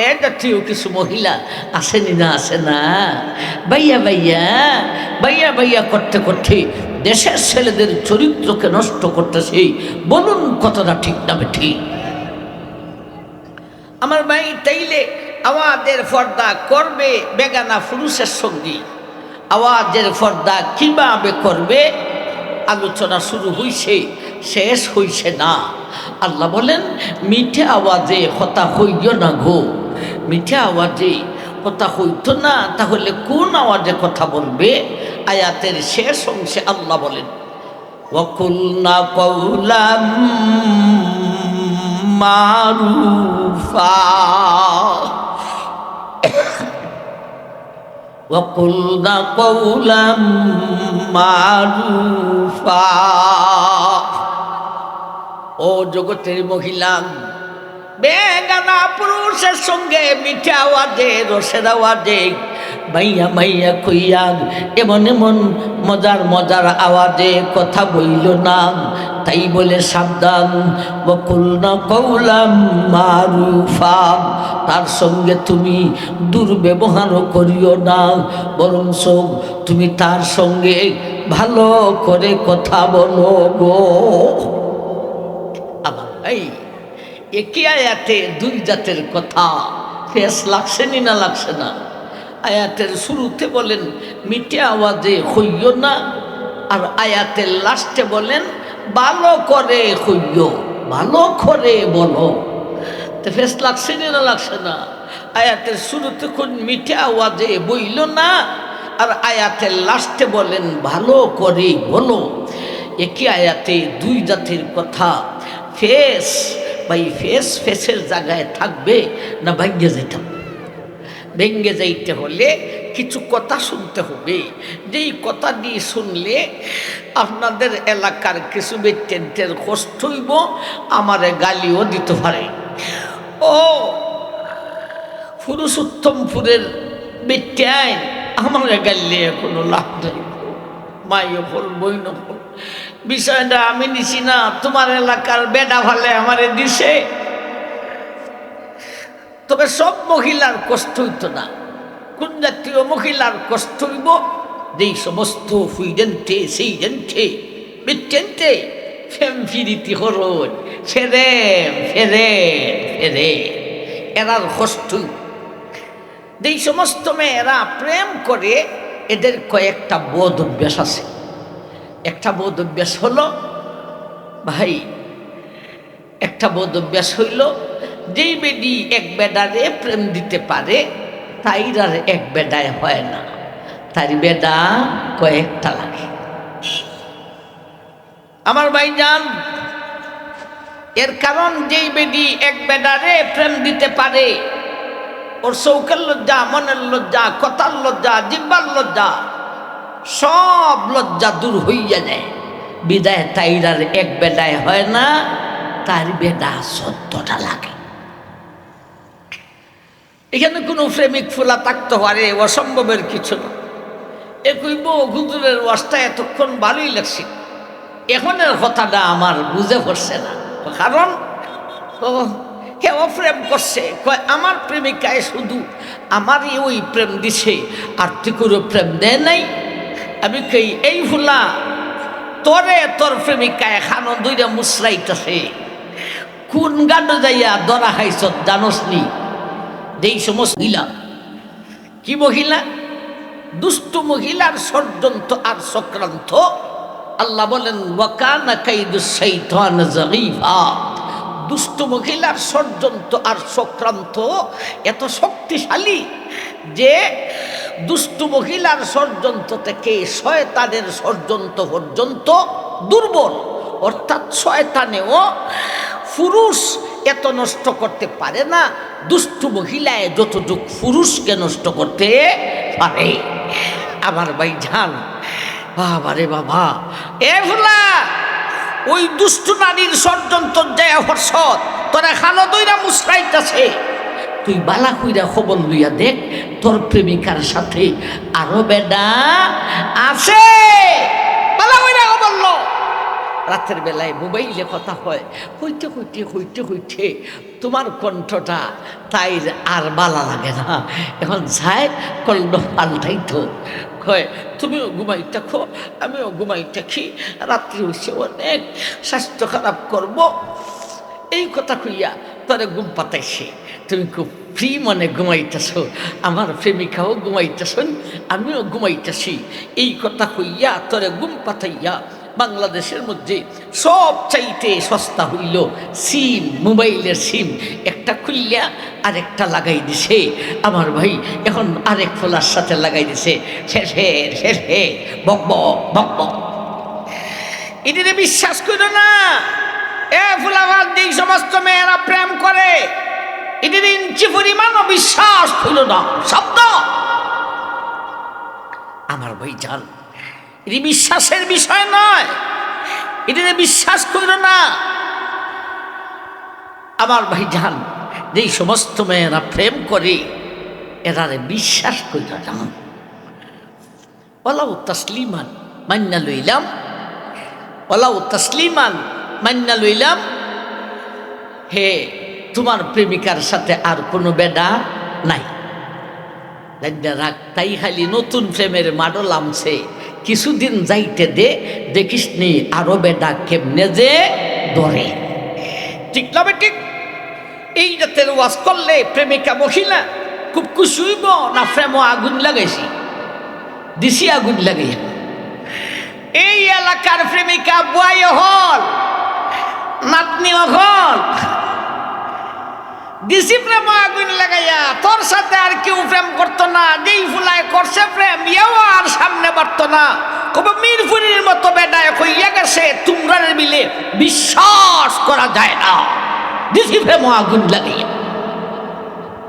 এ জাতীয় কিছু মহিলা আসেনি না আসে না? বাইয়া বাইয়া বাইয়া বাইয়া করতে করতে দেশের ছেলেদের চরিত্রকে নষ্ট করতেছে। বলুন কতটা ঠিক না ঠিক? আমার ভাই তাইলে আওয়াজের পর্দা করবে বেগানা পুরুষের সঙ্গে। আওয়াজের পর্দা কিভাবে করবে আলোচনা শুরু হইছে, শেষ হইছে না। আল্লাহ বলেন মিঠে আওয়াজে কথা হইও না গো। মিঠে আওয়াজে কথা হইতো না তাহলে কোন আওয়াজে কথা বলবে? আয়াতের শেষ অংশে আল্লাহ বলেন وقلنا قولا معروفا وقلنا قولا معروفا ও জগতের মহিলা, বেগানা পুরুষের সঙ্গে মিঠা আওয়াজে রসের আওয়াজে মাইয়া মাইয়া কইয়া এমন এমন মজার মজার আওয়াজে কথা বইল না, তাই বলে সাবধান। বকুলনা কৌলাম মারুফা, তার সঙ্গে তুমি দুর্ব্যবহারও করিও না, বরঞ্চ তুমি তার সঙ্গে ভালো করে কথা বলো গো। আমার ভাই, একই আয়াতে দুই জাতের কথা ফেস লাগছে নি না লাগছে না? আয়াতের শুরুতে বলেন মিঠে আওয়াজে হইও না, আর আয়াতের লাস্টে বলেন ভালো করে হইও, ভালো করে বলো। তো ফেস লাগছে নি না লাগছে না? আয়াতের শুরুতে কোন মিঠে আওয়াজে বইল না, আর আয়াতের লাস্টে বলেন ভালো করে বলো। একই আয়াতে দুই জাতির কথা। ফেস ভাই, ফেসের জায়গায় থাকবে না ভাগ্যে যেতে হবে? ভেঙ্গে যাইতে হলে কিছু কথা শুনতে হবে, যেই কথা দিয়ে শুনলে আপনাদের এলাকার কিছু ব্যক্তির কষ্ট হইব, আমারে গালিও দিতে পারে। ও পুরুষোত্তমপুরের বেটাই আমারে গালিলে কোনো লাভ নেই, মাইও হল বইন হল। বিষয়টা আমি নিছি না, তোমার এলাকার বেডা ভালে আমারে দিছে। তবে সব মহিলার কষ্ট হইত না। কোন জাতীয় মহিলার কষ্ট হইব? যেই সমস্ত ফুইডেন্টে সেই জেন্টে বিটেন্টে ফেম ফিরিতি হরণ ফেরে ফেরে ফেরে, এরার কষ্ট। যেই সমস্ত মেয়েরা প্রেম করে, এদের কয়েকটা বোধ অভ্যাস আছে। একটা বোধ অভ্যাস হলো ভাই, একটা বোধ অভ্যাস হইল যেই বেডি এক বেডারে প্রেম দিতে পারে তাইর আর এক বেডায় হয় না, তার বেডা কয়েকটা লাগে। আমার ভাইজান, এর কারণ যেই বেডি এক বেডারে প্রেম দিতে পারে, ওর চৌকের লজ্জা, মনের লজ্জা, কথার লজ্জা, জিহ্বার লজ্জা, সব লজ্জা দূর হইয়া যায়। বিদায় তাইর আর এক বেডায় হয় না, তার বেডা 14টা লাগে। এখানে কোনো প্রেমিক ফুলা থাকতে পারে, অসম্ভবের কিছু না। এ কইব হুজুরের ওয়াজটা এতক্ষণ ভালোই লাগছে, এখনের কথাটা আমার বুঝে পড়ছে না। কারণ কেউ প্রেম করছে, কয় আমার প্রেমিকায় শুধু আমারই ওই প্রেম দিছে, আর তুই কোনো প্রেম দেয় নাই। আমি কই এই ফুলা তোরে তোর প্রেমিকায় খানো দুইটা মুসরাইতেছে, কোন গাডো যাইয়া দরা খাইছ জানোস নি? যেই সমস্ত মহিলা, কি মহিলা? দুষ্ট মহিলার ষড়যন্ত্র আর চক্রান্ত। আল্লাহ বলেন ওয়াকানা কাইদুশ শাইতান যাগীফা, দুষ্ট মহিলার ষড়যন্ত্র আর চক্রান্ত এত শক্তিশালী যে দুষ্ট মহিলার ষড়যন্ত্র থেকে শয়তানের ষড়যন্ত্র পর্যন্ত দুর্বল। অর্থাৎ শয়তানেও পুরুষ এত নষ্ট করতে পারে না, দুষ্ট মহিলায় যতটুক পুরুষকে নষ্ট করতে পারে। আমার ভাইজান, বাবা রে বাবা, এ ভোলা ওই দুষ্ট নারীর ষড়যন্ত্র জয় হর্ষদ তোরা খালো দইরা মুসরাইতেছে। তুই বালা কইরা খবর লইয়া দেখ, তোর প্রেমিকার সাথে আরো বেডা আছে। বালা কইরা খবর লো। রাতের বেলায় মোবাইলে কথা হয়, হইতে হইতে হইতে হইতে তোমার কণ্ঠটা তাই আর বালা লাগে না। এখন যায় কণ্ঠ পাল্টাইতো, কয় তুমিও ঘুমাই থাকো আমিও ঘুমাই থাকি, রাত্রি হচ্ছে অনেক স্বাস্থ্য খারাপ করব, এই কথা কইয়া তোরে ঘুম পাতাইছে। তুমি খুব ফ্রি মনে ঘুমাইতেছ, আমার প্রেমিকাও ঘুমাইতেছেন, আমিও ঘুমাইতেছি, এই কথা কইয়া তোরে ঘুম পাতাইয়া বাংলাদেশের মধ্যে সবচাইতে সস্তা হইল সিম, মোবাইলের সিম। একটা খুললিয়া আরেকটা লাগাই দিছে আমার ভাই, এখন আরেক ফোলার সাথে লাগাই দিছে, শেষে শেষে বক বক বক বক। এটিতে বিশ্বাস করো না। এ ফুলাবাদ যেই সমস্ত মেয়েরা প্রেম করে এটির ইঞ্চি পরিমাণও বিশ্বাস করো না। শব্দ আমার ভাই জান, এটি বিশ্বাসের বিষয় নয়, এটিতে বিশ্বাস করো না। আমার ভাই জান, যেই সমস্ত মেয়েরা প্রেম করে এরারে বিশ্বাস করো না। ওলাউ তাসলিমান মান্না লইলাম, ওলাউ তাসলিমান মান্না লইলাম, হে তোমার প্রেমিকার সাথে আর কোনো বেডা নাই। রাখ, তাই খালি নতুন প্রেমের মাডল আমছে, কিছুদিন যাইতে দে, দেখিস নি আরো বেডা কেমনে যে ধরে। ঠিক না ঠিক? এই জাতের ওয়াজ করলে প্রেমিকা মহিলা খুব খুশি হইব না? প্রেমও আগুন লাগাইছি, দিছি আগুন লাগাইয়া। এই এলাকার প্রেমিকা বুয়াই হল, নাতনি হল, দিছি প্রেম আগুন লাগাইয়া। তোর সাথে আর কেউ প্রেম করতো না, যেই ফুলায় করছে প্রেম ইয়াও আর সামনে বাড়তো না। কবে মিরপুরের মতো বেডায় কইয়া গেছে, তোমরা মিলে বিশ্বাস করা যায় না, দিছি প্রেম আগুন লাগাইয়া।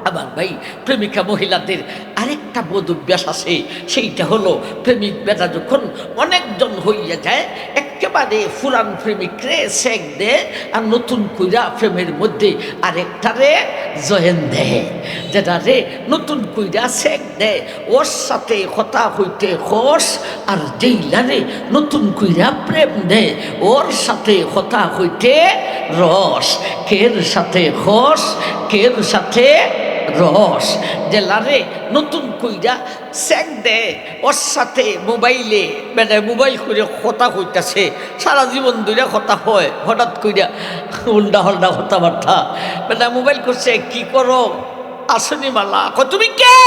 আমার ভাই, প্রেমিকা মহিলাদের আরেকটা বোধ অভ্যাস আছে, সেইটা হলো প্রেমিক বেটা যখন অনেকজন হইয়া যায়, একেবারে পুরান প্রেমিকরে সেক দেয় আর নতুন কইরা প্রেমের মধ্যে আরেকটারে জয়েন দেয়, যেটা রে নতুন কইরা সেক দেয়। ওর সাথে কথা হইতে খোস, আর যেইলারে নতুন কইরা প্রেম দেয় ওর সাথে কথা হইতে রস। কের সাথে খোস, কের সাথে রস। জেলারে নতুন কইরা চেক দে ওর সাথে মোবাইলে, মানে মোবাইল করে কথা হইতাছে, সারা জীবন ধরে কথা হয়, হঠাৎ কইরা উল্টা হল্টা কথাবার্তা, মানে মোবাইল করছে, কি করো আসনি মালা, তুমি কে?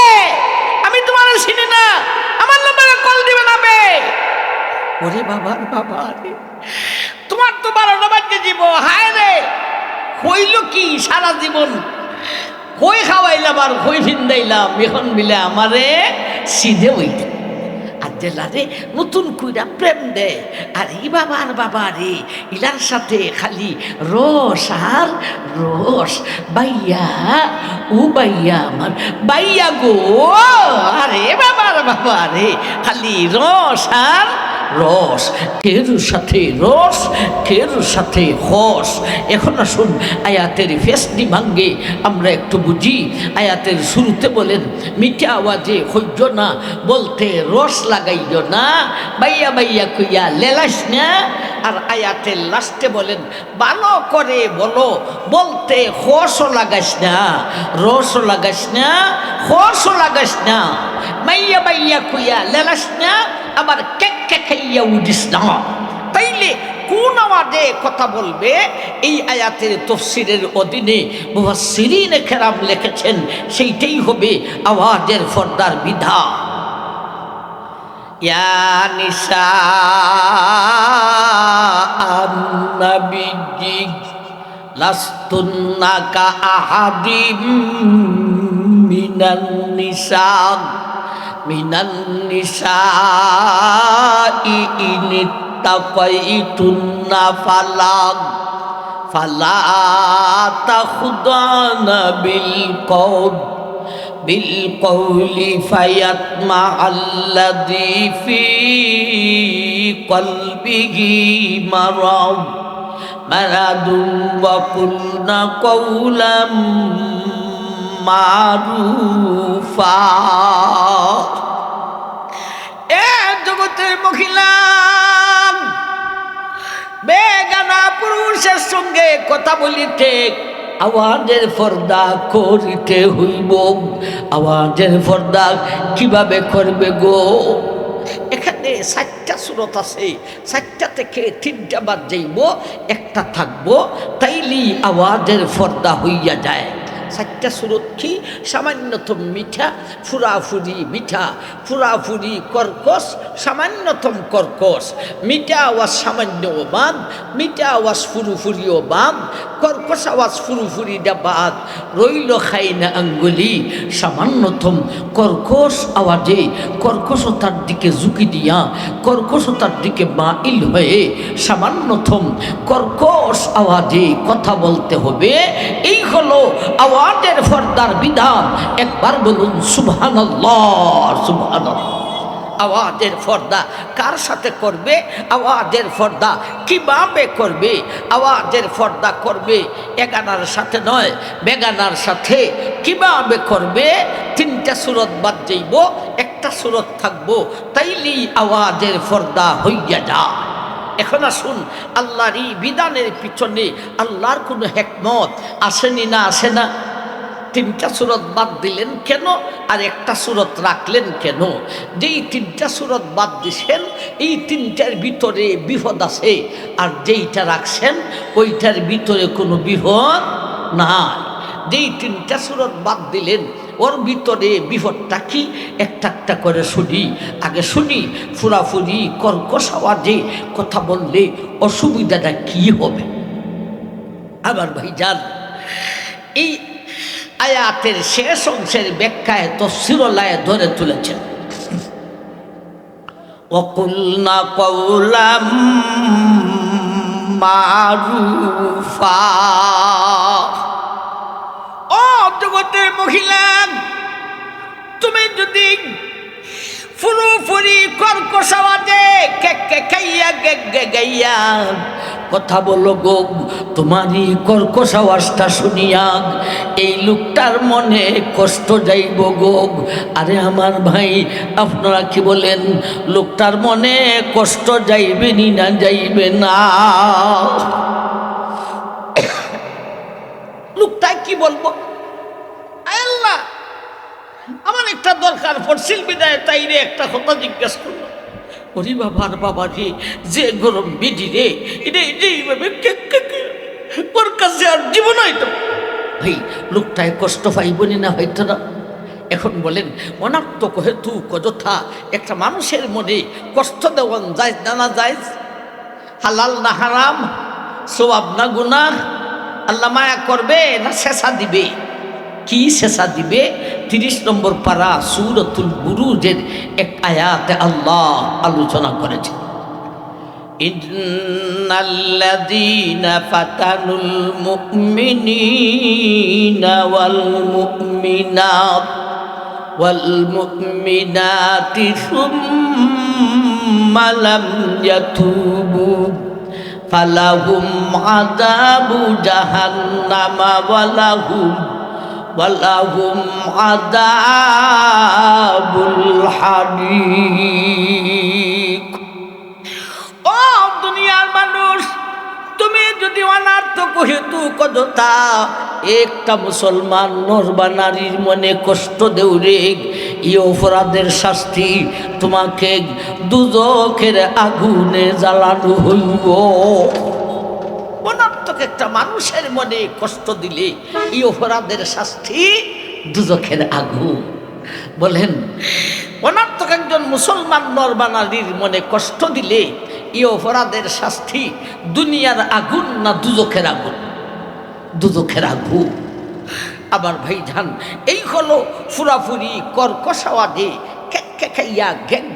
আমি তোমার চিনি না, আমার নাম্বারে কল দিবে না বে। ওরে বাবা বাবা রে, তোমার তো 12টা বাজে দিব। হায় রে, হইল কি সারা জীবন কই খাওয়াইলাম আর কই ভিন্দাইলাম, এখন মিলে আমারে সিধে হইতে। আর জেলারে নতুন কইরা প্রেম দেয়, আর ই বাবার বাবা রে, ইলার সাথে খালি রস আর রস। বাইয়া ও বাইয়া আমার বাইয়া গো, আরে বাবার বাবা রে, খালি রস আর রস। কের সাথে রস, কের সাথে হস। এখন আসুন আয়াতের ফেসটি ভাঙ্গে আমরা একটু বুঝি। আয়াতের শুরুতে বলেন, মিঠা আওয়াজে হইজ না, বলতে রস লাগাইজ না, বাইয়া বাইয়া কইয়া লেলাস না। আর আয়াতের লাস্টে বলেন, ভালো করে বলো, বলতে হসও লাগাস না, রসও লাগাস না, হসও লাগাস না, মাইয়া বাইয়া কইয়া লেলাস না, আবার কেক খাইয়া উঠিস না। তাইলে কোন আওয়াজে কথা বলবে? এই আয়াতের তফসিরের অধীনে মুফাসসিরিনে কেরাম লিখেছেন, সেইটাই হবে আওয়াজের পর্দার বিধা। ইয়া নিসা আন-নবী লাস্তুন্না কা আহাদিম মিনান নিসা, মিনান নিসাই ইনিত্তাকাইতুন্না ফালা তাখুদানা বিল কওলি ফায়াতমাআল্লাযী ফী কলবিহি মারাদুন ওয়া কুলনা কওলাম মারুফা। এ জগতের মহিলা, বেগানা পুরুষের সঙ্গে কথা বলিতে আওয়াজের পর্দা করিতে হইব। আওয়াজের পর্দা কিভাবে করবে গো? এখানে 4টা সূরত আছে, 4টা থেকে 3টা বাদ যাইব, একটা থাকবো, তাইলেই আওয়াজের পর্দা হইয়া যায়। চারটা সুরত কি সামান্যতম মিঠা, ফুরাফুরি মিঠা, ফুরাফুরি কর্কশ, সামান্যতম কর্কশ, মিঠা আওয়াজ সামান্য বাদ, মিঠা আওয়াজ ফুরুফুরিও বাদ, কর্কশ আওয়াজ ফুরুফুরিটা বাদ, রইল খাই না আঙ্গুলি সামান্যতম কর্কশ আওয়াজে কর্কশতার দিকে ঝুঁকি দিয়া কর্কশতার দিকে মাইল হয়ে সামান্যতম কর্কশ আওয়াজে কথা বলতে হবে। এই হলো আওয়াজের পর্দার বিধান। একবার বলুন সুবহানাল্লাহ, সুবহানাল্লাহ। আওয়াজের পর্দা কার সাথে করবে? আওয়াজের পর্দা কিভাবে করবে? আওয়াজের পর্দা করবে এগানার সাথে নয়, বেগানার সাথে। কিভাবে করবে? তিনটা সুরত বাদ যাইব, একটা সুরত থাকবো, তাইলেই আওয়াজের পর্দা হইয়া যায়। এখন আসুন, আল্লাহর এই বিধানের পিছনে আল্লাহর কোনো হেকমত আসেনি না আসে না? তিনটা সুরত বাদ দিলেন কেন আর একটা সুরত রাখলেন কেন? যেই তিনটা সুরত বাদ দিছেন এই তিনটার ভিতরে বিপদ আছে, আর যেইটা রাখছেন ওইটার ভিতরে কোনো বিপদ নাই। যেই তিনটা সুরত বাদ দিলেন ওর ভিতরে বিপদটা কি? একটা একটা করে শুনি। আগে শুনি ফুরাফুরি কর্কশ আওয়াজে কথা বললে অসুবিধাটা কি হবে। আমার ভাইজান, এই আয়াতের শেষ অংশের ব্যাখ্যায় তাফসীরুল্লাহ ধরে তুলেছেন, ওয়াকুলনা কওলাম মারুফা। ও জগতের মহিলা, তুমি যদি ফুরুফুরি কর্কশ আওয়াজে খাইয়া গাইয়া কথা বলো গো, তোমারই কর্কশ আওয়াজটা শুনিয়া এই লোকটার মনে কষ্ট যাইব গো। আরে আমার ভাই, আপনারা কি বলেন? লোকটার মনে কষ্ট যাইবে না যাইবে না? লোকটাই কি বলবো, আল্লাহ আমার একটা দরকার পড়ছিল বিদায় তাই রে একটা কথা জিজ্ঞাসা করলো। ওরে বাবার বাবা রে, যে গরম বিধি রে, এইভাবে ওর কাছে আর জীবন হয়তো ভাই লোকটায় কষ্ট পাইবনি না হয়তো না। এখন বলেন, অনাত্মক হেতু অযথা একটা মানুষের মনে কষ্ট দেওয়ান যায় না যায়? হালাল না হারাম, সওয়াব না গুনাহ? আল্লাহ মায়া করবে না শেষা দিবে? কি শেষা দিবে? 30 নম্বর পারা সূরাতুল বুরুজের এক আয়াতে আল্লাহ আলোচনা করেছেন, ইন্নাল্লাযীনা ফাতানুল মুমিনিনা ওয়াল মুমিনাতি সুম্মা লাম ইয়াতুবু ফালাহুম আযাবু জাহান্নামা ওয়ালাহুম আযাবুল হারিক। ও দুনিয়ার মানুষ, তুমি যদি অনার্থক হেতু কদতা একটা মুসলমান নর বা নারীর মনে কষ্ট দেও রে, এই অপরাধের শাস্তি তোমাকে দুজখের আগুনে জ্বালানো হইব। অনার্থক একটা মানুষের মনে কষ্ট দিলে এই অপরাধের শাস্তি দুজখের আগুন। বলেন, অনার্থক একজন মুসলমান নর বা নারীর মনে কষ্ট দিলে এই অপরাধের শাস্তি দুনিয়ার আগুন না দুজখের আগুন? দুজখের আগুন। আবার ভাইজান, এই হলো ফুরাফুরি কর্কশ আওয়াজে খাইয়া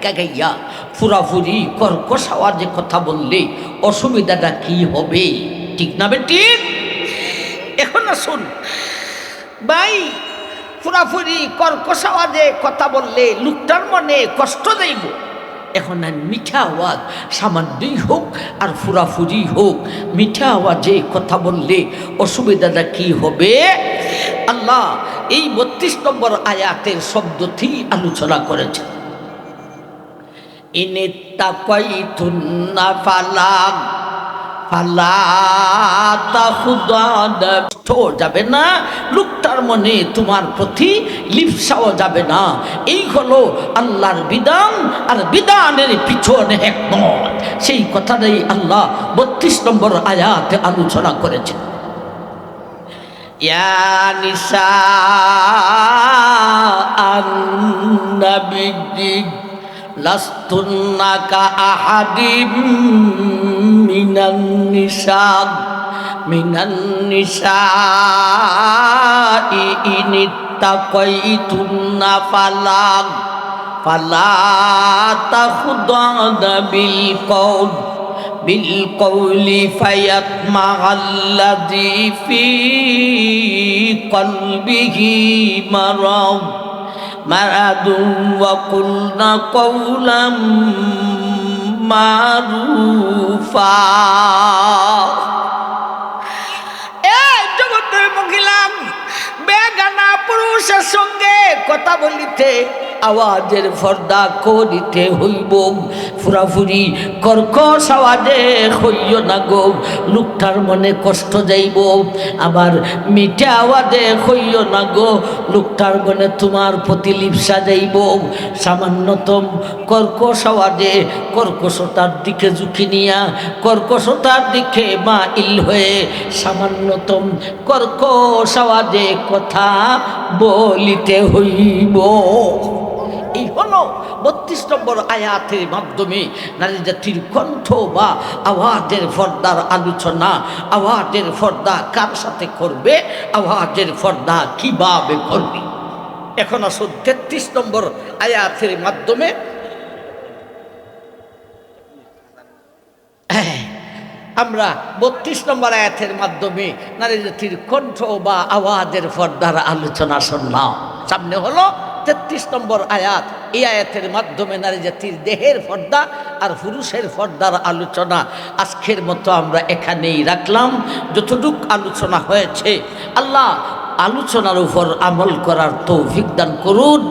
গাইয়া ফুরাফুরি কর্কশ আওয়াজে কথা বললে অসুবিধাটা কি হবে? ঠিক না বেটি? এখন আসুন ভাই, ফুরাফুরি কর্কশ আওয়াজে কথা বললে লোকটার মনে কষ্ট দেব। এখন আর মিঠা আওয়াজ সামান্যই হোক আর ফুরাফুরি হোক, মিঠা আওয়াজে কথা বললে অসুবিধাটা কি হবে? আল্লাহ এই 32 নম্বর আয়াতের শব্দটি আলোচনা করেছেন, ইনিত্তাকাইতুন্না ফালাম যাবে না, লোকটার মনে তোমার প্রতি লিপ্সাও যাবে না। এই হলো আল্লাহর বিধান, আর বিধানের পিছনে হিকমত। সেই কথাটাই আল্লাহ 32 নম্বর আয়াতে আলোচনা করেছেন। ইয়া নিসা আন-নবী লাস্তুন্না কা আহাদিম মিনান নিসা ইনিত্তাকাইতুন্না ফালা তাখুদানা বিল ফায়াতমাআল্লাযী ফী কলবিহি মারাদুন ওয়া কুলনা কওলাম মারুফা। জগতের মহিলা বেগানা পুরুষের সঙ্গে কথা বলিতে আওয়াজের পর্দা করিতে হইব। ফুরাফুরি কর্কশ আওয়াজে হইও না গো, লোকটার মনে কষ্ট যাইব। আবার মিঠা আওয়াজে হইও না গো, লোকটার মনে তোমার প্রতি লিপ্সা যাইব। সামান্যতম কর্কশ আওয়াজে কর্কশতার দিকে ঝুঁকি নিয়া কর্কশতার দিকে মাইল হয়ে সামান্যতম কর্কশ আওয়াজে কথা বলিতে হইব। এই হলো 32 নম্বর আয়াতের মাধ্যমে নারী জাতির কণ্ঠ বা আওয়াজের পর্দার আলোচনা। আওয়াজের পর্দা কার সাথে করবে, আওয়াজের পর্দা কিভাবে করবে। এখন আসুন 33 নম্বর আয়াতের মাধ্যমে আমরা 32 নম্বর আয়াতের মাধ্যমে নারী জাতির কণ্ঠ বা আওয়াজের পর্দার আলোচনা শুনলাম। সামনে হলো 33 নম্বর আয়াত। এই আয়াতের মাধ্যমে নারী জাতির দেহের পর্দা আর পুরুষের পর্দার আলোচনা। আজকের মতো আমরা এখানেই রাখলাম। যতটুক আলোচনা হয়েছে আল্লাহ আলোচনার উপর আমল করার তৌফিক দান করুন।